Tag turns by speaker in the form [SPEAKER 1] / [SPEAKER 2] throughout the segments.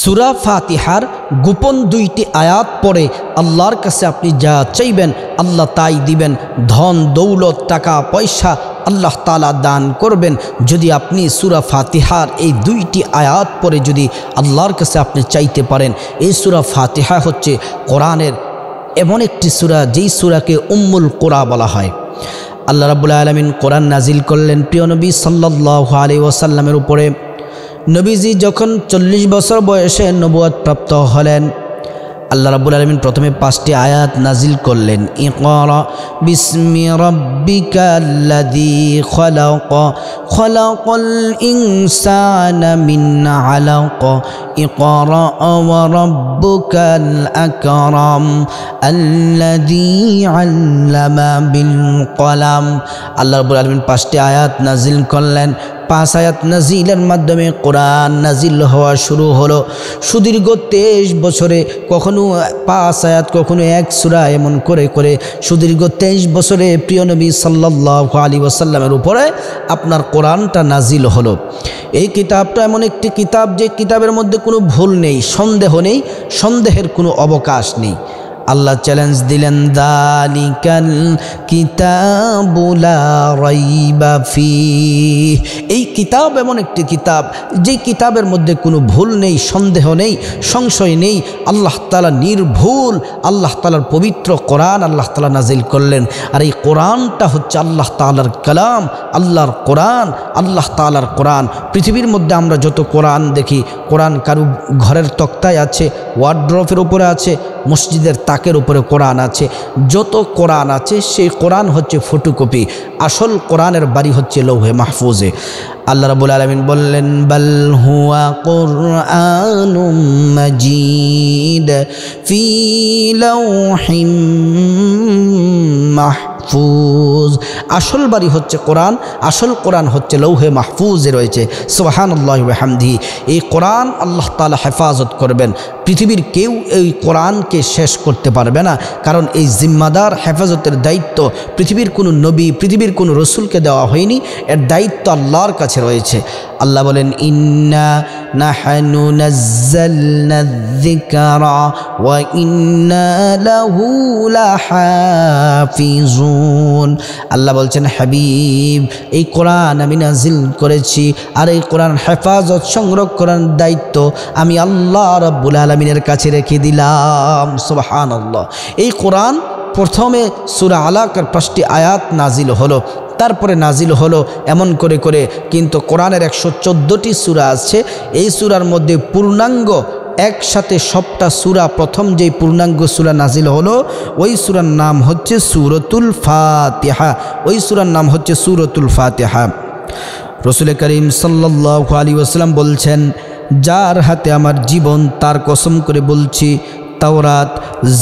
[SPEAKER 1] সূরা ফাতিহার গোপন 2টি আয়াত পড়ে আল্লাহর কাছে আপনি যা চাইবেন আল্লাহ তাই দিবেন। ধন দৌলত টাকা পয়সা আল্লাহ তাআলা দান করবেন যদি আপনি সূরা ফাতিহার এই 2টি আয়াত পড়ে যদি আল্লাহর কাছে আপনি চাইতে পারেন। এই সূরা ফাতিহা হচ্ছে কোরআনের এমন একটি সূরা যেই সূরাকে উম্মুল কুরআন বলা হয়। আল্লাহ রাব্বুল আলামিন কোরআন নাজিল করলেন প্রিয় নবী সাল্লাল্লাহু আলাইহি ওয়াসাল্লামের উপরে। নবীজি যখন 40 বছর বয়সে নবুয়ত প্রাপ্ত হলেন, আল্লাহ রাব্বুল আলামিন প্রথমে 5টি আয়াত নাজিল করলেন। ইকরা বিসমি রাব্বিকাল্লাযী খলাক খলাকাল ইনসানা মিন আলাক ইকরা ওয়া রাব্বুকাল আকরাম আল্লাযী আল্লামা বিল কলাম। আল্লাহ রাব্বুল আলামিন 5টি আয়াত নাজিল করলেন। 5 আয়াত নাজিলের মাধ্যমে কোরআন নাজিল হওয়া শুরু হলো। সুদীর্ঘ 23 বছরে কখনো 5 আয়াত কখনো 1 সূরা এমন করে করে সুদীর্ঘ 23 বছরে প্রিয় নবী সাল্লাল্লাহু আলাইহি ওয়াসাল্লামের উপরে আপনার কোরআনটা নাজিল হলো। এই কিতাবটা এমন একটি কিতাব যে কিতাবের মধ্যে কোনো ভুল নেই, সন্দেহ নেই, সন্দেহের কোনো অবকাশ নেই। আল্লাহ চ্যালেঞ্জ দিলেন যালিকাল কিতাবু লা রাইবা ফীহ। এই কিতাব এমন একটি কিতাব যে কিতাবের মধ্যে কোনো ভুল নেই, সন্দেহ নেই, সংশয় নেই। আল্লাহ তাআলা নির্ভুল, আল্লাহ তাআলার পবিত্র কোরআন আল্লাহ তাআলা নাজিল করলেন। আর এই কোরআনটা হচ্ছে আল্লাহ তাআলার কালাম, আল্লাহর কোরআন, আল্লাহ তাআলার কোরআন। পৃথিবীর মধ্যে আমরা যত কোরআন দেখি, কোরআন কারু ঘরের তক্তায় আছে, ওয়ার্ড্রোফের উপরে আছে, মসজিদের তাকের উপরে কোরআন আছে। যত কোরআন আছে সেই কোরআন হচ্ছে ফটোকপি, আসল কোরআনের বাড়ি হচ্ছে লৌহে মাহফুজে। আল্লাহ রাব্বুল আলামিন বললেন বাল হুয়া কুরআনুম মাজিদ ফি লাওহিম মাহফুজ। আসল বাড়ি হচ্ছে কোরআন, আসল কোরআন হচ্ছে লৌহে মাহফুজে রয়েছে। সুবহানাল্লাহি ওয়া বিহামদিহি। এই কোরআন আল্লাহ তাআলা হেফাজত করবেন। পৃথিবীর কেউ এই কোরআনকে শেষ করতে পারবে না, কারণ এই জিম্মাদার হেফাজতের দায়িত্ব পৃথিবীর কোনো নবী, পৃথিবীর কোনো রসুলকে দেওয়া হয়নি। এর দায়িত্ব আল্লাহর কাছে রয়েছে। আল্লাহ বলেন ইন্না নাহনু নাযালনা যিকরা ওয়া ইন্না লাহু লাহাফিজুন। আল্লাহ বলছেন হাবিব, এই কোরআন আমি নাজিল করেছি, আর এই কোরআন হেফাজত সংরক্ষণের দায়িত্ব আমি আল্লাহ রাব্বুল আলামিনের কাছে রেখে দিলাম। সুবহানাল্লাহ। এই কোরআন প্রথমে সূরা আলাকার 5টি আয়াত নাজিল হলো, তারপরে নাজিল হলো এমন করে করে কিন্তু কোরআনের 114টি সূরা আছে। এই সূরার মধ্যে পূর্ণাঙ্গ একসাথে সবটা সূরা, প্রথম যেই পূর্ণাঙ্গ সূরা নাজিল হলো ওই সূরার নাম হচ্ছে সূরাতুল ফাতিহা। ওই সূরার নাম হচ্ছে সূরাতুল ফাতিহা। রাসূল করিম সাল্লাল্লাহু আলাইহি ওয়াসাল্লাম বলছেন, যার হাতে আমার জীবন তার কসম করে বলছি, তাওরাত,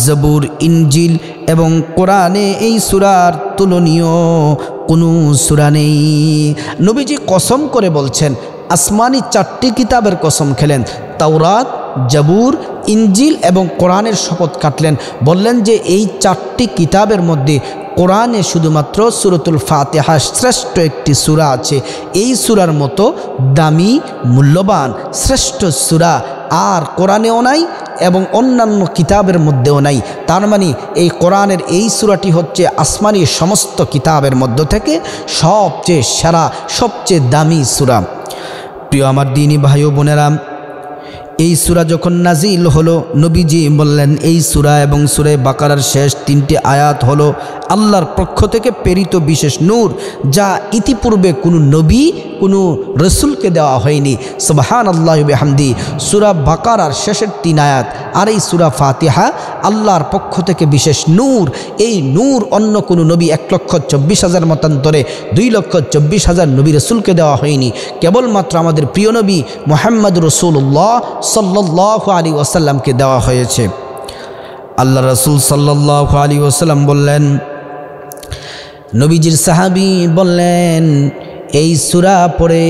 [SPEAKER 1] জবুর, ইনজিল এবং কোরআনে এই সূরার তুলনীয় কোনো সূরা নেই। নবীজি কসম করে বলছেন, আসমানি 4টি কিতাবের কসম খেলেন, তাওরাত, জবুর, ইনজিল এবং কোরআনের শপথ কাটলেন। বললেন যে এই 4টি কিতাবের মধ্যে কোরআনে শুধুমাত্র সূরাতুল ফাতিহা শ্রেষ্ঠ একটি সূরা আছে। এই সূরার মতো দামি, মূল্যবান, শ্রেষ্ঠ সূরা আর কোরআনেও নাই এবং অন্যান্য কিতাবের মধ্যেও নাই। তার মানে এই কোরআনের এই সূরাটি হচ্ছে আসমানি সমস্ত কিতাবের মধ্য থেকে সবচেয়ে সেরা, সবচেয়ে দামি সূরা। প্রিয় আমার দ্বীনি ভাই ও বোনেরা, এই সূরা যখন নাজিল হলো, নবীজি বললেন এই সূরা এবং সূরা বাকারার শেষ 3টি আয়াত হলো আল্লাহর পক্ষ থেকে প্রেরিত বিশেষ নূর, যা ইতিপূর্বে কোনো নবী, কোনো রসুলকে দেওয়া হয়নি। সুবহানাল্লাহি ওয়া বিহামদিহি। সূরা বাকারার শেষের 3 আয়াত আর এই সূরা ফাতিহা আল্লাহর পক্ষ থেকে বিশেষ নূর। এই নূর অন্য কোনো নবী 1,24,000 মতান্তরে 2,24,000 নবী রসুলকে দেওয়া হয়নি। কেবলমাত্র আমাদের প্রিয় নবী মুহাম্মদ রাসূলুল্লাহ সাল্লাল্লাহু আলাইহি ওয়াসাল্লামকে দেওয়া হয়েছে। আল্লাহ রাসূল সাল্লাল্লাহু আলাইহি ওয়াসাল্লাম বললেন, নবীজির সাহাবী বললেন, এই সূরা পড়ে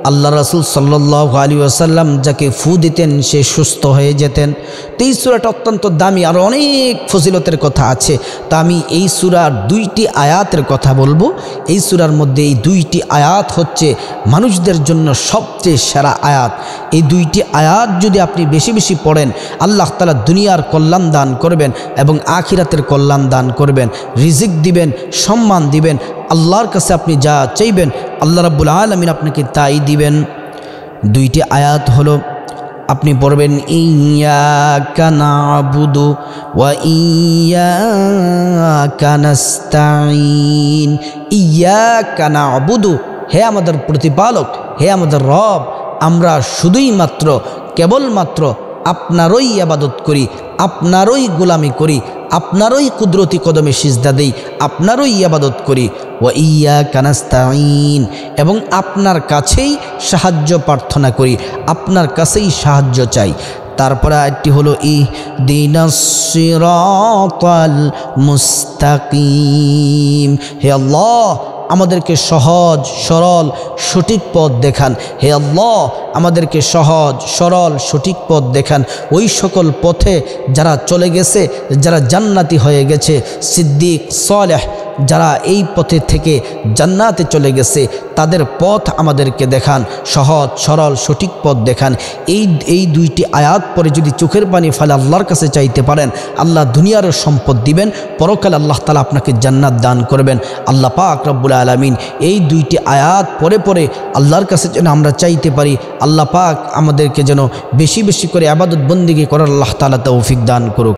[SPEAKER 1] আল্লাহ রাসূল সাল্লাল্লাহু আলাইহি ওয়াসাল্লাম যাকে ফু দিতেন সে সুস্থ হয়ে যেতেন। তো এই সূরাটা অত্যন্ত দামি, আর অনেক ফজিলতের কথা আছে। তা আমি এই সূরার 2টি আয়াতের কথা বলবো। এই সূরার মধ্যে এই 2টি আয়াত হচ্ছে মানুষদের জন্য সবচেয়ে সেরা আয়াত। এই 2টি আয়াত যদি আপনি বেশি বেশি পড়েন, আল্লাহ তাআলা দুনিয়ার কল্যাণ দান করবেন এবং আখিরাতের কল্যাণ দান করবেন, রিজিক দিবেন, সম্মান দিবেন। আল্লাহর কাছে আপনি যা চাইবেন আল্লাহ রাব্বুল আলামিন আপনাকে তাই দিবেন। 2টি আয়াত হলো, আপনি পড়বেন ইয়্যাকা না'বুদু ওয়া ইয়্যাকা নাস্তাঈন। ইয়্যাকা না'বুদু, হে আমাদের প্রতিপালক, হে আমাদের রব, আমরা শুধুই মাত্র কেবলমাত্র আপনারই ইবাদত করি, আপনারই গোলামি করি, আপনারই কুদরতি কদমে সিজদা দেই, আপনারই ইবাদত করি। ওয়া ইয়্যাকা নাস্তাঈন, এবং আপনার কাছেই সাহায্য প্রার্থনা করি, আপনার কাছেই সাহায্য চাই। তারপরে আরেকটি হলো ইহদিনাস সিরাতাল মুস্তাকিম। হে আল্লাহ, আমাদেরকে সহজ সরল সঠিক পথ দেখান। হে আল্লাহ, আমাদেরকে সহজ সরল সঠিক পথ দেখান। ওই সকল পথে যারা চলে গেছে, যারা জান্নাতি হয়ে গেছে, সিদ্দিক সালেহ, যারা এই পথে থেকে জান্নাতে চলে গেছে, তাদের পথ আমাদেরকে দেখান, সহজ সরল সঠিক পথ দেখান। এই 2টি আয়াত পরে যদি চোখের পানি ফেলে আল্লাহর কাছে চাইতে পারেন, আল্লাহ দুনিয়ারও সম্পদ দিবেন, পরকালে আল্লাহ তাআলা আপনাকে জান্নাত দান করবেন। আল্লাহ পাক রব্বুল আলামিন এই 2টি আয়াত পরে পরে আল্লাহর কাছে যেন আমরা চাইতে পারি। আল্লাহ পাক আমাদেরকে যেন বেশি বেশি করে ইবাদত বন্দেগী করার আল্লাহ তাআলা তৌফিক দান করুক।